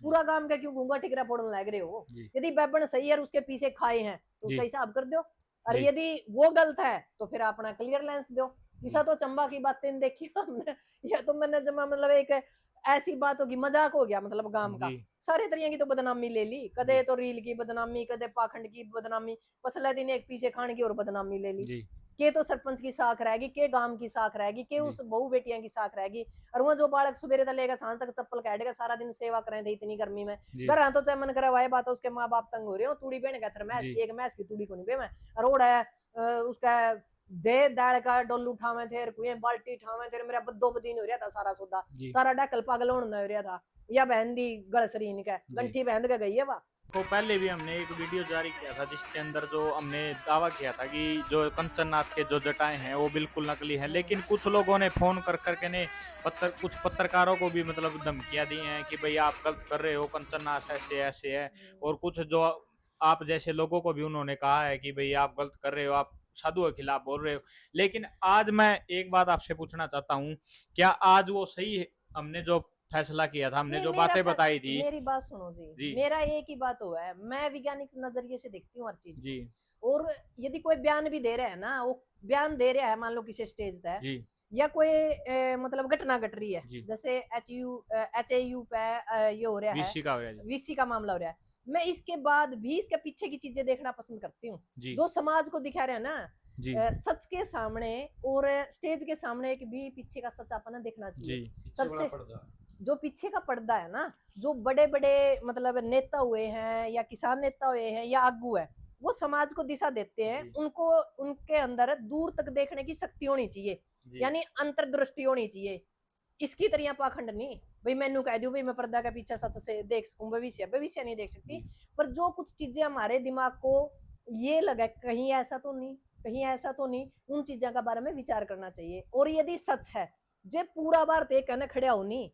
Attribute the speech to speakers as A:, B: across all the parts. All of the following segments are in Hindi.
A: पूरा काम का क्यों घूंगा टिकरा फोड़ने लग रहे हो? यदि बैबन सही है और उसके पीछे खाए हैं तो उसका हिसाब कर दो, और यदि वो गलत है तो फिर अपना क्लियर लेंस दो। ऐसा तो चंबा की बातें देखी हमने, या तो मैंने जमा मतलब एक ऐसी बात होगी, मजाक हो गया मतलब गांव का, सारे तरीके की तो बदनामी ले ली, कदे तो रील की बदनामी, कदे पाखंड की बदनामी, पसले दिन एक पीछे खान की और बदनामी ले ली। के तो सरपंच की साख रहेगी, के गांव की साख रहेगी, के उस बहू बेटियां की साख रहेगी, और वो जो बालक सुबेरे तक लेगा सांझ तक चप्पल काटेगा, सारा दिन सेवा करें थे इतनी गर्मी में, घर तो चाहे मन करवाए बात, उसके माँ बाप तंग हो रहे हो, तूड़ी बेने का मैस की, एक मैस की तूड़ी को नहीं बे मैं, रोड है उसका दे दाल का डोल उठावे थे, कुएं बाल्टी उठावे थे, मेरा बद्दो बदीन हो रहा था सारा सौदा, सारा डकल पागल होने हो रहा था, या बहन दी गलसरीन का गंठी बहन का गई है वह।
B: तो पहले भी हमने एक वीडियो जारी किया था जिसके अंदर जो हमने दावा किया था कि जो कंचननाथ के जो जटाएं हैं वो बिल्कुल नकली हैं, लेकिन कुछ लोगों ने फोन कर करके ने कुछ पत्रकारों को भी मतलब धमकियां दी हैं कि भाई आप गलत कर रहे हो, कंचननाथ ऐसे ऐसे है, और कुछ जो आप जैसे लोगों को भी उन्होंने कहा है कि भाई आप गलत कर रहे हो, आप साधुओं के खिलाफ बोल रहे हो। लेकिन आज मैं एक बात आपसे पूछना चाहता हूँ, क्या आज वो सही है? हमने जो फैसला किया था, हमने जो बातें बताई थी,
A: मेरी बात सुनो जी, मेरा एक ही बात हुआ है, मैं वैज्ञानिक नजरिए से देखती हूँ हर चीज जी। और यदि कोई बयान भी दे रहा है ना, वो बयान दे रहा है मान लो किसी स्टेज पे, या कोई मतलब घटना घट रही है, जैसे HAU पे ये हो रहा है, VC का मामला हो रहा है, मैं इसके बाद भी इसके पीछे की चीजें देखना पसंद करती हूँ, जो समाज को दिखा रहे हैं ना सच के सामने, और स्टेज के सामने एक भी पीछे का सच अपन देखना चाहिए। सबसे जो पीछे का पर्दा है ना, जो बड़े बड़े मतलब नेता हुए हैं, या किसान नेता हुए हैं, या आगू है, वो समाज को दिशा देते हैं, उनको उनके अंदर दूर तक देखने की शक्ति होनी चाहिए, यानी अंतर्दृष्टि होनी चाहिए। इसकी तरह पाखंड नहीं भाई मैनू कह दू भाई मैं पर्दा का पीछे सच से देख सकूं, भविष्य भविष्य नहीं देख सकती, पर जो कुछ चीजें हमारे दिमाग को ये लगा कहीं ऐसा तो नहीं, कहीं ऐसा तो नहीं, उन चीजों के बारे में विचार करना चाहिए। और यदि सच है जे पूरा भारत एक कहने खड़ा हो नहीं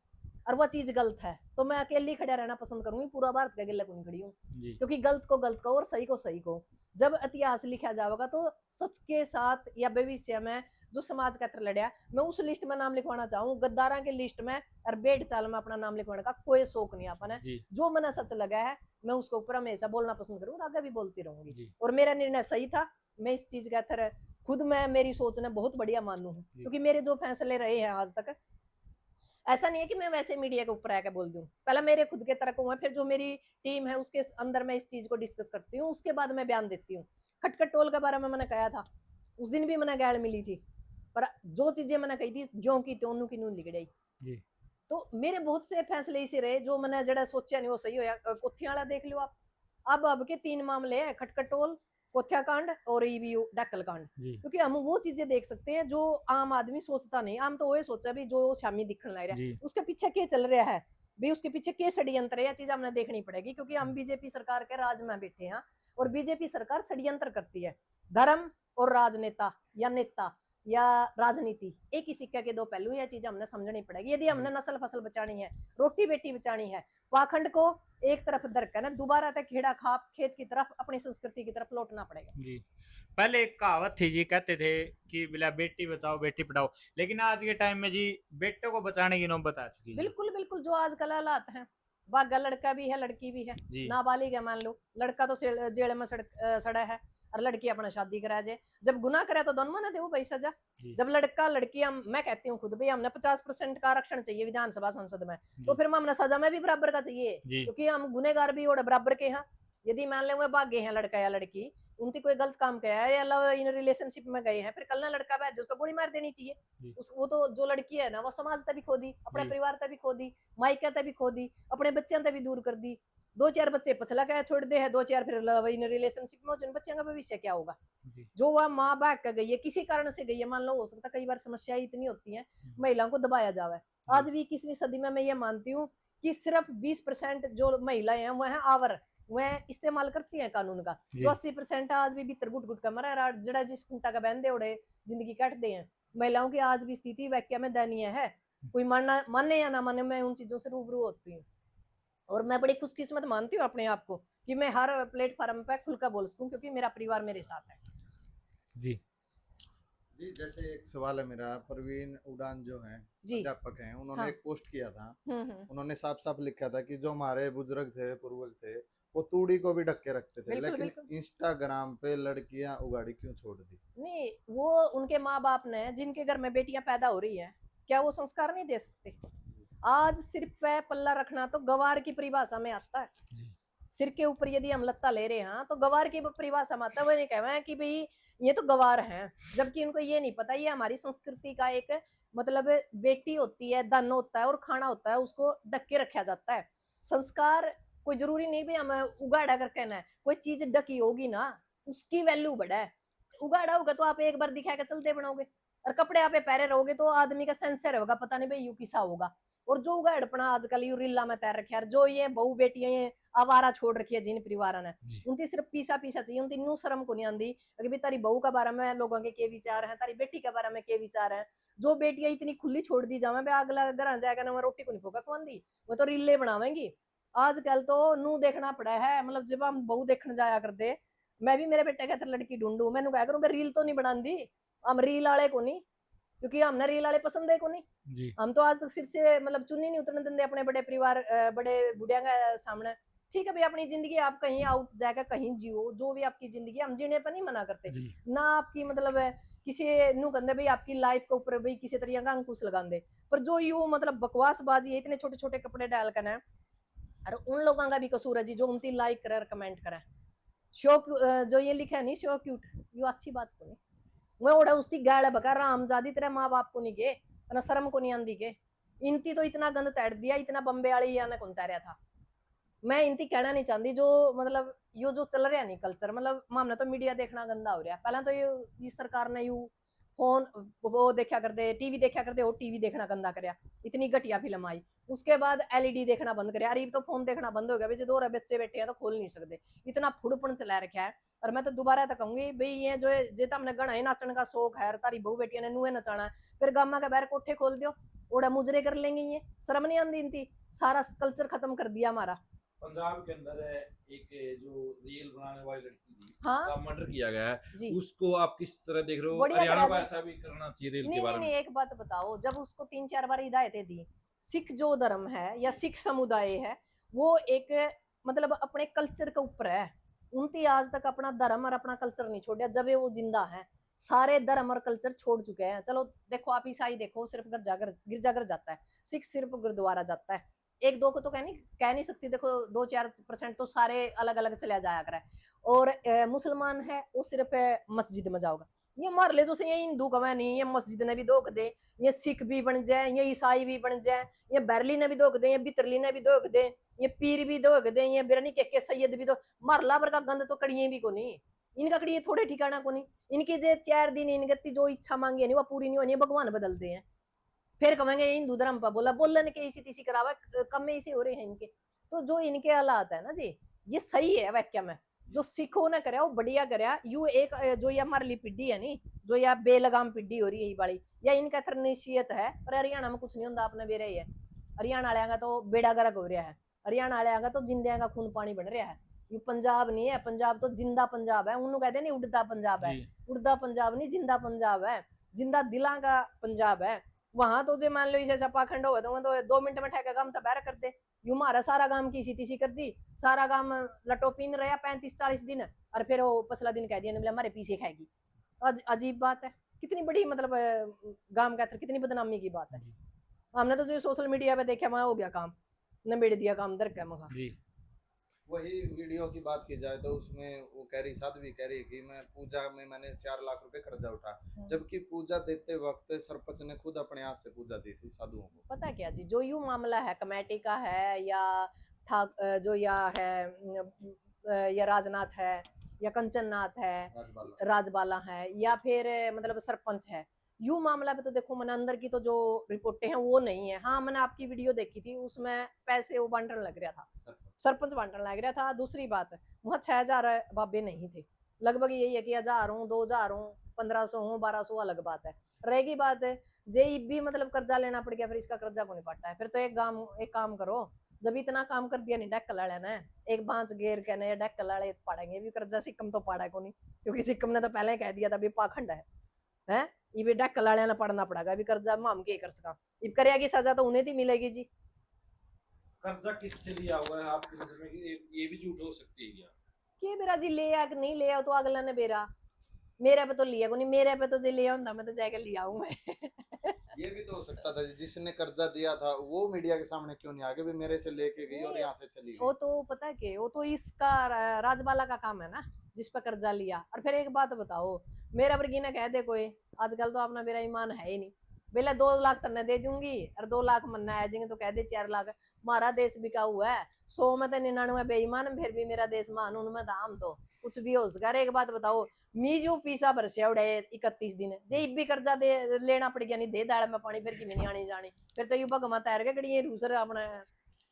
A: और वह चीज गलत है, तो मैं अकेली खड़ा रहना पसंद करूंगी, पूरा भारत के गिल्ला को नहीं खड़ी हूँ, क्योंकि गलत को गलत को और सही को सही को जब इतिहास लिखा जाएगा तो सच के साथ या भविष्य में जो समाज का लड़ा, मैं उस लिस्ट में नाम लिखवाना चाहूँ, गद्दारा के लिस्ट में और बेड चाल में अपना नाम लिखवाने का कोई शौक नहीं अपन है। जो मैंने सच लगा है मैं उसको ऊपर हमेशा बोलना पसंद करूंगा, आगे भी बोलती रहूंगी, और मेरा निर्णय सही था। मैं इस चीज का तरह खुद मैं मेरी सोच ने बहुत बढ़िया मानू हूँ, क्योंकि मेरे जो फैसले रहे हैं आज तक, ऐसा नहीं है कि मैं वैसे मीडिया के ऊपर आकर बोल दूं, पहले मेरे खुद के तरक हुए, फिर जो मेरी टीम है उसके अंदर मैं इस चीज को डिस्कस करती हूँ, उसके बाद मैं बयान देती हूँ। खटखट टोल के बारे में मैंने कहा था, उस दिन भी मैंने गैल मिली थी, पर जो चीजें मैंने कही थी जो की त्यों की नून लिख गई। तो मेरे बहुत से फैसले इसे रहे जो मैंने जरा सोचा नहीं वो सही होया। कोथिया वाला देख लो आप, अब के 3 मामले हैं, खटखट टोल, कोथिया कांड और ईवीयू डक्कल कांड, क्योंकि हम वो चीजें देख सकते हैं जो आम आदमी सोचता नहीं। आम तो वो सोचा भी जो शामी दिखने लग रहा है उसके पीछे क्या चल रहा है, भी उसके पीछे क्या षड्यंत्र है, यह चीज हमने देखनी पड़ेगी, क्योंकि हम बीजेपी सरकार के राज में बैठे हैं, और बीजेपी सरकार षड्यंत्र करती है। धर्म और राजनेता या नेता या राजनीति एक ही सिक्के के दो पहलू, यह चीज हमने समझनी पड़ेगी। यदि हमने नस्ल फसल बचानी है, रोटी बेटी बचानी है, पाखंड को एक तरफ दरकर ना दोबारा तक खेड़ा खाप खेत की तरफ अपनी संस्कृति की तरफ लौटना पड़ेगा
B: जी। पहले एक कहावत थी जी, कहते थे कि बिला बेटी बचाओ बेटी पढ़ाओ, लेकिन आज के टाइम में जी बेटों को बचाने की नौबत आ चुकी है।
A: बिल्कुल बिल्कुल, जो आजकल हालात हैं, बागा लड़का भी है लड़की भी है, नाबालिग है मान लो, लड़का तो जेल में सड़ा है और लड़की अपना शादी करा जाए, जब गुनाह करे तो दोनों ने दे भाई सजा। जब लड़का लड़की मैं कहती हूँ खुद भी हमने 50% का आरक्षण चाहिए विधानसभा संसद में, तो फिर हमने सजा में भी बराबर का चाहिए, क्योंकि हम गुनेगार भी और बराबर के हैं। यदि मान ले वो भागे हैं लड़का या लड़की, उनकी कोई गलत काम किया है या लव इन रिलेशनशिप में गए हैं, फिर कल ना लड़का बैठ उसको गोली मार देनी चाहिए। वो तो जो लड़की है ना वो समाज तक भी खो दी, अपने परिवार तक भी खो दी, मायका तक भी खो दी, अपने बच्चों तक भी दूर कर दी। 2-4 बच्चे पछला क्या छोड़ दे है, 2-4 फिर लव इन रिलेशनशिप में, जिन बच्चों का भविष्य क्या होगा। जो वह माँ बाप का गई है किसी कारण से गई है, मान लो हो सकता कई बार समस्याएं इतनी होती हैं महिलाओं को दबाया जावे। आज भी 21वीं सदी में मैं ये मानती हूँ कि सिर्फ 20% जो महिलाएं हैं वह आवर वह इस्तेमाल करती है कानून का, जो 80% आज भी भीतर गुट गुट का मरा जड़ा जिस कुंटा का बहन दे उड़े जिंदगी काटते हैं। महिलाओं की आज भी स्थिति वाक्य में दयनीय है, कोई माने या ना माने, मैं उन चीजों से रूबरू होती हूँ, और मैं बड़ी खुशकिस्मत मानती हूँ अपने आप को कि मैं हर प्लेटफॉर्म पे खुलकर बोल सकूं, क्योंकि मेरा परिवार मेरे साथ है
B: जी।
C: जी जैसे एक सवाल है मेरा, परवीन उड़ान जो है अध्यापक हैं, उन्होंने
A: हाँ।
C: एक पोस्ट किया था। उन्होंने साफ साफ लिखा था कि जो हमारे बुजुर्ग थे, पूर्वज थे, वो तूड़ी को भी ढक के रखते थे,
A: बिल्कुल
C: लेकिन
A: बिल्कुल।
C: इंस्टाग्राम पे लड़कियां उगाड़ी क्यों छोड़ दी?
A: नहीं, वो उनके माँ बाप ने, जिनके घर में बेटियां पैदा हो रही है, क्या वो संस्कार नहीं दे सकते? आज सिर पे पल्ला रखना तो गवार की परिभाषा में आता है। सिर के ऊपर यदि हम लत्ता ले रहे हैं तो गवार की परिभाषा में आता है। वो नहीं कह रहे हैं कि भाई ये तो गवार हैं, जबकि इनको ये नहीं पता ये हमारी संस्कृति का एक मतलब बेटी होती है, धन होता है और खाना होता है, उसको ढक के रखा जाता है। संस्कार कोई जरूरी नहीं भी हम उगाड़ा कर कहना है, कोई चीज ढकी होगी ना उसकी वैल्यू बढ़ा है। उगाड़ा होगा तो आप एक बार दिखा के चलते बनाओगे, और कपड़े आप पहरे रहोगे तो आदमी का सेंसर होगा, पता नहीं भाई यू किसा होगा। और जो उगाड़पना आजकल यू रीला में तैर रखे जो ये बहू बेटियां ये आवारा छोड़ रखी है जिन परिवार ने, उनकी सिर्फ पीसा पीसा चाहिए, उनकी नू शर्म को नहीं आंदी कि भाई तारी बहू के बारे में लोगों के विचार हैं, तारी बेटी के बारे में के विचार हैं। जो बेटियां इतनी खुली छोड़ दी जावे बे अगला घर जाएगा ना, रोटी को नहीं फोका खुआंदी, वो तो रीले बनावेंगी। आजकल तो नू देखना पड़ा है, मतलब जब हम बहू देखने जाया करते, मैं भी मेरे बेटे के लड़की ढूंढू, मैंने कहा करूँ रील तो नहीं बनाती, हम रील वाले को नहीं, क्योंकि हमने रील वाले पसंद है को नहीं। हम तो आज तक सिर से मतलब चुन्नी नहीं उतरने देंगे अपने बड़े परिवार बड़े बुढ़िया के सामने। ठीक है भाई, अपनी जिंदगी आप कहीं आउट जाकर कहीं जियो, जो भी आपकी जिंदगी, हम जीने पर नहीं मना करते ना। आपकी मतलब किसी नु कहते भाई आपकी लाइफ के ऊपर भाई किसी तरह का अंकुश लगा दे, पर जो यू मतलब बकवासबाजी है, इतने छोटे छोटे कपड़े डाल कर ना, अरे उन लोगों का भी कसूर है जी जो उनकी लाइक करे कमेंट करे। शो जो ये लिखा है नहीं शो क्यूट, ये अच्छी बात को नहीं। मैं ओढ़ा उसकी गाड़ बका राम जादी तेरे माँ बाप को नहीं के ना शर्म को नहीं आंदी के। इनती तो इतना गंद तैर दिया, इतना बम्बे वाली या कौन तैरिया था। मैं इनती कहना नहीं चाहती, जो मतलब यो जो चल रहा नहीं कल्चर, मतलब मामला तो मीडिया देखना गंदा हो रहा है। पहले तो ये सरकार ने यू फोन वो देखा करते, टीवी देखा करते, और टीवी देखना गंदा करया, इतनी घटिया फिल्म आई। उसके बाद एलईडी देखना बंद करया, अरे तो फोन देखना बंद हो गया, दो बच्चे बैठे हैं तो खोल नहीं सकते, इतना फुड़पन चला रखा है। और मैं तो दोबारा तक कहूंगी भाई ये जो जेता हमने गणा ही नाचन का शौक है, तारी बहू बेटिया ने नुए नचाना है, फिर गामा के बाहर कोठे खोल दियो, ओड़ा मुजरे कर लेंगे, ये शर्म नहीं आती इनती। सारा कल्चर खत्म कर दिया हमारा।
D: पंजाब के अंदर है एक जो रील बनाने वाली लड़की थी,
A: हाँ?
D: उसका मर्डर किया गया है,
A: जी।
D: उसको आप किस तरह देख रहे हो? हरियाणा को ऐसा भी करना चाहिए रील के बारे में?
A: नहीं, एक बात बताओ, जब उसको 3-4 बार हिदायतें दी, सिख जो धर्म है या सिख समुदाय है वो एक मतलब अपने कल्चर के ऊपर है, उनकी आज तक अपना धर्म और अपना कल्चर नहीं छोड़ा, जब वो जिंदा है सारे धर्म और कल्चर छोड़ चुके हैं। चलो देखो आप ईसाई देखो सिर्फ गिरजाघर जाता है, सिख सिर्फ गुरुद्वारा जाता है, एक दो को तो कह नहीं सकती, देखो 2-4% तो सारे अलग अलग चला जाया करे। और मुसलमान है वो सिर्फ मस्जिद में जाओगा। ये मार ले तो से ये हिंदू कमा नहीं, ये मस्जिद ने भी धोख दे, ये सिख भी बन जाए, ये ईसाई भी बन जाए, ये बैरली ने भी धोख दे, ये बितरली ने भी धोख दे, ये पीर भी धोख दे, ये बिरनी के सैयद भी दो मारला भर का गंद तो कड़िए भी को नहीं, इनका कड़िए थोड़े ठिकाना को नहीं। इनकी जे 4 दिन इनकी जो इच्छा मांगी नहीं वो पूरी नहीं होनी, भगवान बदलते हैं, फिर कहेंगे हिंदू धर्म पर बोला बोलन के इसी तीसी करावा, कम में इसी हो रहे हैं इनके। तो जो इनके हालात है ना जी, ये सही है वाक्य में, जो सिखों ने कराया वो बढ़िया कराया। यू एक जो ये हमारे लिए पीढ़ी है नी, जो यह बेलगाम पीढ़ी हो रही है वाली, या इनका थर निश्चित है। पर हरियाणा में कुछ नहीं होता, आपने बेरे है हरियाणा वाले का तो बेड़ा गर्क हो रहा है, हरियाणा वाले का तो जिंदे का खून पानी बन रहा है। ये पंजाब नहीं है, पंजाब तो जिंदा पंजाब है, उन्होंने कहते नहीं उड़ता पंजाब है, उड़ता पंजाब नहीं जिंदा पंजाब है, जिंदा दिला का पंजाब है। वहां तो जो मान लो इसे पाखंड हो तो 2 मिनट में ठेका काम तबाह कर दे। यू मारा सारा काम की तीसी कर दी, सारा काम लटो पीन रहा 35-40 दिन, और फिर वो पसला दिन कह दिया हमारे पीछे खाएगी। अजीब बात है, कितनी बड़ी मतलब गांव का कितनी बदनामी की बात है। हमने तो जो सोशल मीडिया पे देखा वहां हो गया काम, नबेड़ दिया काम दर का जी।
C: वही वीडियो की बात की जाए तो उसमें वो कह रही, साध्वी कह रही कि मैं पूजा में मैंने 4 लाख रुपए कर्जा उठा, जबकि पूजा देते वक्त सरपंच ने खुद अपने हाथ से पूजा दी थी साधुओं को।
A: पता क्या जी, जो यू मामला है कमेटी का है या जो या है या राजनाथ है या कंचननाथ है, राजबाला है, या फिर मतलब सरपंच है, यू मामला पे तो देखो मैंने अंदर की तो जो रिपोर्टें हैं वो नहीं है। हाँ मैंने आपकी वीडियो देखी थी, उसमें पैसे वो बांटने लग रहा था, सरपंच बांटने लग रहा था। दूसरी बात वहाँ 6000 बाबे नहीं थे, लगभग यही है कि 1000 हो 2000 हो 1500 हो 1200 अलग बात है। रहेगी बात जे भी मतलब कर्जा लेना पड़ गया, फिर इसका कर्जा को नहीं पाटा है। फिर तो एक काम करो, जब इतना काम कर दिया नहीं डेक लाड़े ने, एक बांच घेर के ने डेक लाड़े पाड़ेंगे भी कर्जा, सिक्कम तो पाड़ा को नहीं, क्योंकि सिक्कम ने तो पहले कह दिया था भी पाखंड है। ये भी डक लाने पड़ना पड़ेगा, अभी कर्जा में हम क्या कर सका, इब करेगी सजा तो उन्हें थी मिलेगी जी।
D: कर्जा किससे लिया हुआ है आपकी नजर में? ये भी झूठ हो सकती है क्या?
A: के बेरा जी ले आ कि नहीं ले आ तो अगला ने बेरा, मेरे पे तो लिया को नहीं, मेरे पे तो जी लिया होता मैं तो जाकर लिया हूँ मैं।
C: ये भी तो हो सकता था जिसने कर्जा दिया था वो मीडिया के सामने क्यों नहीं आगे भी मेरे से लेके गई और यहाँ से चली
A: वो
C: गई।
A: तो पता है कि वो तो इसका राजबाला का काम है ना, जिस पर कर्जा लिया। और फिर एक बात बताओ, मेरा वर्गी ने कह दे कोई आजकल तो अपना मेरा ईमान है ही नहीं, पहले 2 लाख तन्ने दे दूंगी और 2 लाख मन्ना आ जाएंगे तो कह दे 4 लाख। हमारा देश बिका हुआ है, 100 में तो 99 बेईमान, फिर भी मेरा देश मान उनमें दाम तो कुछ भी हो सका। एक बात बताओ, मीजू पीसा बरसे उड़े 31 दिन जे भी कर्जा दे लेना पड़ गया, नहीं दे दाल में पानी, फिर की नहीं आनी जानी, फिर तो यू भगमा तैर के कड़ी रूसर अपना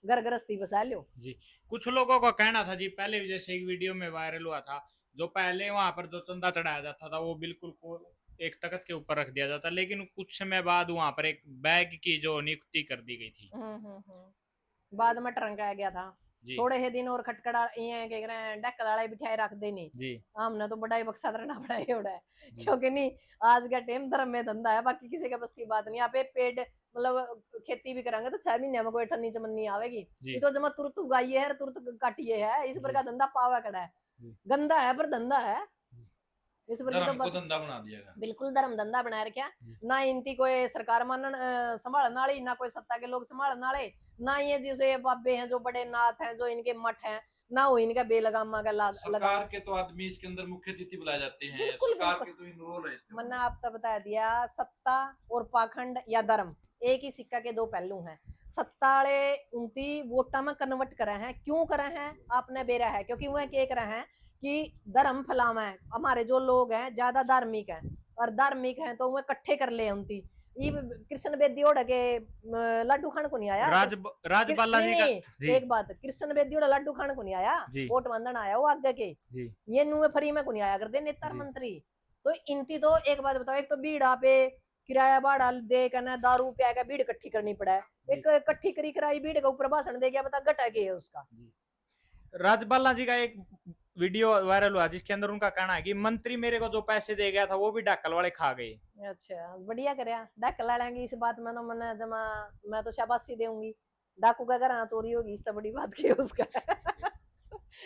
A: घर गृहस्थी बसा लो
B: जी। कुछ लोगों का कहना था जी, पहले भी जैसे एक वीडियो में वायरल हुआ था, जो पहले वहां पर जो चंदा चढ़ाया जाता था वो बिल्कुल एक तख्त के ऊपर रख दिया जाता, लेकिन कुछ समय बाद वहां पर एक बैग की जो नियुक्ति कर दी गई थी।
A: बाद में टरंकाया गया था जी। थोड़े ही दिन और खटखड़ा ये कह रहे हैं डक लाड़े बिठाए रख देनी जी, हमने तो बड़ा ही बक्सा धरना पड़ा है उड़ा है, क्योंकि नहीं आज का टाइम धर्म में धंधा है, बाकी किसी के बस की बात नहीं। आप पेड़ मतलब खेती भी करेंगे तो 6 महीने में कोई ठन्नी चमन्नी आवेगी, ये तो जमा तुरंत उगाइए है तुरंत काटिए है, इस पर का धंधा पावा कड़ा है, गंदा है पर धंधा है, इस पर तो
D: धंधा बना दिया गया,
A: बिल्कुल धर्म धंधा बना रखा। ना इनती कोई सरकार मानन संभालने वाली, ना कोई सत्ता के लोग संभालने वाले, ना ये जिसे बाबे हैं जो बड़े नाथ हैं जो इनके मठ हैं, ना हो इनका बेलगामा का
D: सरकार के तो आदमी इसके अंदर मुख्य अतिथि बुलाए जाते हैं, सरकार के तो इन रोल है।
A: मैंने आपको बता दिया, सत्ता और पाखंड या धर्म एक ही सिक्का के 2 पहलू हैं। सत्ता वाले उनकी वोटा में कन्वर्ट करे हैं, क्यों करे हैं आपने बेरा है, क्योंकि वह क्या करे हैं कि धर्म फैलावा है, हमारे जो लोग हैं ज्यादा धार्मिक हैं और धार्मिक हैं तो वह इकट्ठे कर ले उनकी। कृष्ण बेदी ओढ़ के लड्डू खान को नहीं आया
B: राजबाला जी का
A: एक बात, कृष्ण बेदी ओढ़ लड्डू खान को नहीं आया, वोट बंधन आया वो आगे के, ये नुए फ्री में को नहीं आया करते नेता मंत्री। तो इनती तो एक बात बताओ, एक तो बीड़ा पे किराया भाड़ा दे करना, दारू प्या का भीड़ इकट्ठी करनी पड़ा है, एक इकट्ठी करी कराई भीड़ के ऊपर भाषण दे गया, बता घटा के है उसका।
B: राजबाला जी का एक वीडियो वायरल हुआ जिसके अंदर उनका कहना है कि मंत्री मेरे को जो पैसे दे गया था वो भी डाकल वाले खा गए।
A: अच्छा बढ़िया करया, डाकल वाले इस बात में तो मैंने जमा मैं तो शाबाशी दूंगी, डाकू का घर चोरी होगी इससे बड़ी बात की उसका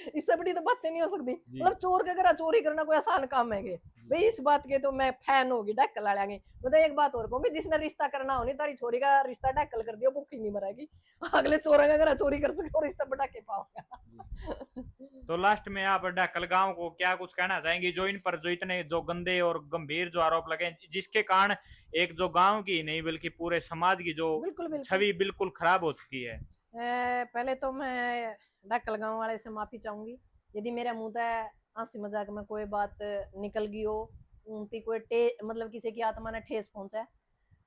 A: इससे बड़ी तो बातें नहीं हो सकती, मतलब चोर के घर चोरी करना कोई आसान काम है भाई, इस बात के तो मैं फैन होगी डाकल वाले। मतलब एक बात और कहूँ, जिसने रिश्ता करना हो नहीं तारी छोरी का रिश्ता डाकल कर दियो भूखी नहीं मरेगी, अगले चोर का घर चोरी कर सकते और रिश्ता बढ़ा के पाओगे।
B: तो लास्ट में आप डाकल गांव को क्या कुछ कहना चाहेंगे, जो इन पर जो इतने जो गंदे और गंभीर जो आरोप लगे, जिसके कारण एक जो गांव की नहीं बल्कि पूरे समाज की जो छवि बिल्कुल खराब हो चुकी है।
A: पहले तो मैं डाकल गांव वाले से माफी चाहूंगी यदि मेरे मुंह से हंसी मजाक में कोई बात निकल गई हो, उनकी कोई मतलब किसी की आत्मा ने ठेस पहुंचा है।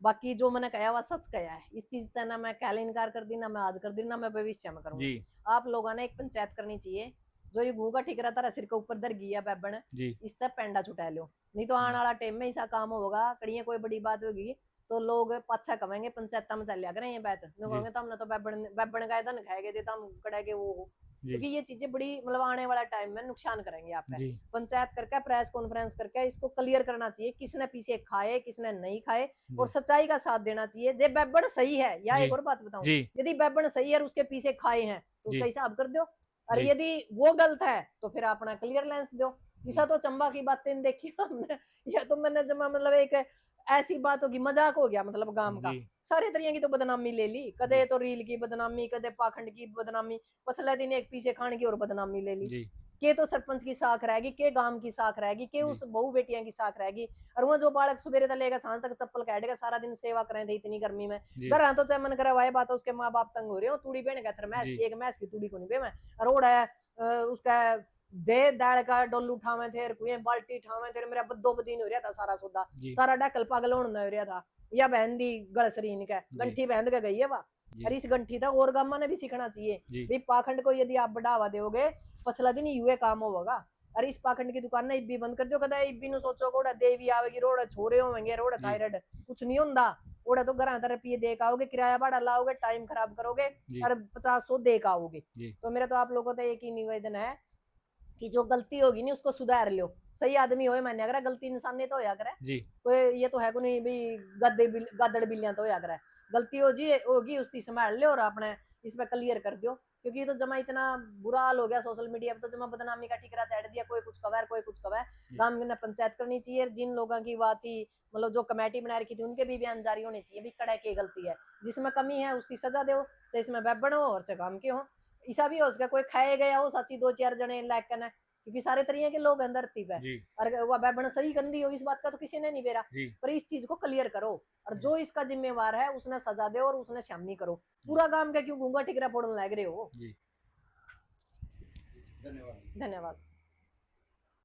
A: बाकी जो मैंने कहा वह सच कहा है, इस चीज का ना मैं कल इनकार कर दी, ना मैं आज कर दी, ना मैं भविष्य में करूंगी। आप लोगों ने एक पंचायत करनी चाहिए, जो ये घूगा ठीक रहता सिर के ऊपर दर गया बैबन इससे पेंडा छुटा लो, नहीं तो आने वाला टाइम में ऐसा काम होगा, कड़िया कोई बड़ी बात होगी तो लोग पाछा कमेंगे, पंचायत में चल करें ये बात कहोगे तो हमने तो बैबन का धन खाएगे देता हम कड़ेगे वो, क्योंकि ये चीजें बड़ी मतलब आने वाला टाइम में नुकसान करेंगे आपका। पंचायत करके प्रेस कॉन्फ्रेंस करके इसको क्लियर करना चाहिए, किसने पीछे खाए किसने नहीं खाए, और सच्चाई का साथ देना चाहिए। जे बैबन सही है या एक और बात बताऊं, यदि बैबन सही है और उसके पीछे खाए हैं तो उसका हिसाब कर दो, और यदि वो गलत है तो फिर अपना क्लियरेंस दो। ऐसा तो चंबा की बातें देखी हमने, या तो मैंने जमा मतलब एक ऐसी बात होगी, मजाक हो गया मतलब गांव का, सारे तरीके की तो बदनामी ले ली, कदे तो रील की बदनामी, कदे पाखंड की बदनामी, पछले दिन एक पीछे खान की और बदनामी ले ली, के तो सरपंच की साख रहेगी, के गांव की साख रहेगी, के उस बहू बेटियां की साख रहेगी, और वो जो बालक सुबेरे तक लेगा सांझ तक चप्पल काटेगा, सारा दिन सेवा करें थे इतनी गर्मी में, घर तो चाहे मन करवाए बात है, उसके माँ बाप तंग हो रहे हो, तूड़ी बेने का मैस एक मैस की तूड़ी को नहीं बे मैं रोड है उसका दे दाल का डोल उठावे थे, कुएं बाल्टी उठावे थे, मेरा बद्दो बदीन हो रहा था सारा सौदा, सारा डाकल पागल होने हो रहा था, या बहन दी गलसरीन का गंठी बहन के गई है वाह, और इस गंठी था और गामा ने भी सीखना चाहिए भाई, पाखंड को यदि आप बढ़ावा दोगे पछला दिन युवे काम होगा, और इस पाखंड की दुकान ने इब्बी बंद कर दो, कदा इब्बी नु सोचो कोड़ा देवी आवेगी, रोड छोरे होंगे, रोड थायराइड कुछ नहीं होंदा, ओड़ा तो घर रुपये दे के आओगे, किराया भाड़ा लाओगे, टाइम खराब करोगे और 50-100 दे के आओगे। तो मेरा तो आप लोगों को एक ही निवेदन है, कि जो गलती होगी नहीं उसको सुधार लो। सही आदमी होए मान्या करे, गलती इंसान ने तो होया करे
B: जी
A: कोई ये तो है को नहीं भी गद्दड़ बिल्लियां तो होया करे। गलती होगी उसकी संभाल ले और अपने इस पे क्लियर कर दियो, क्योंकि ये तो जमा इतना बुरा हाल हो गया सोशल मीडिया पे, तो जमा बदनामी का ठिकरा चढ़ दिया, कोई कुछ कवर कोई कुछ कवर। गांव में पंचायत करनी चाहिए, जिन लोगों की बात थी मतलब जो कमेटी बना रखी थी उनके भी बयान जारी होने चाहिए, भी कड़ा की गलती है, जिसमें कमी है उसकी सजा दो, चाहे इसमें बैबण हो और चाहे काम के हो। ऐसा भी हो सका कोई खाए गया हो सच्ची 2-4 जने लायक करना, क्योंकि सारे तरीके के लोग हैं धरती पे, और वह बैबण सही गंदी हो इस बात का तो किसी ने नहीं बेरा, पर इस चीज को क्लियर करो और जो इसका जिम्मेवार है उसने सजा दे और उसने शामी करो। पूरा काम का क्यों गूंगा टिकरा फोड़ने लग रहे हो।
C: धन्यवाद।
A: धन्यवाद।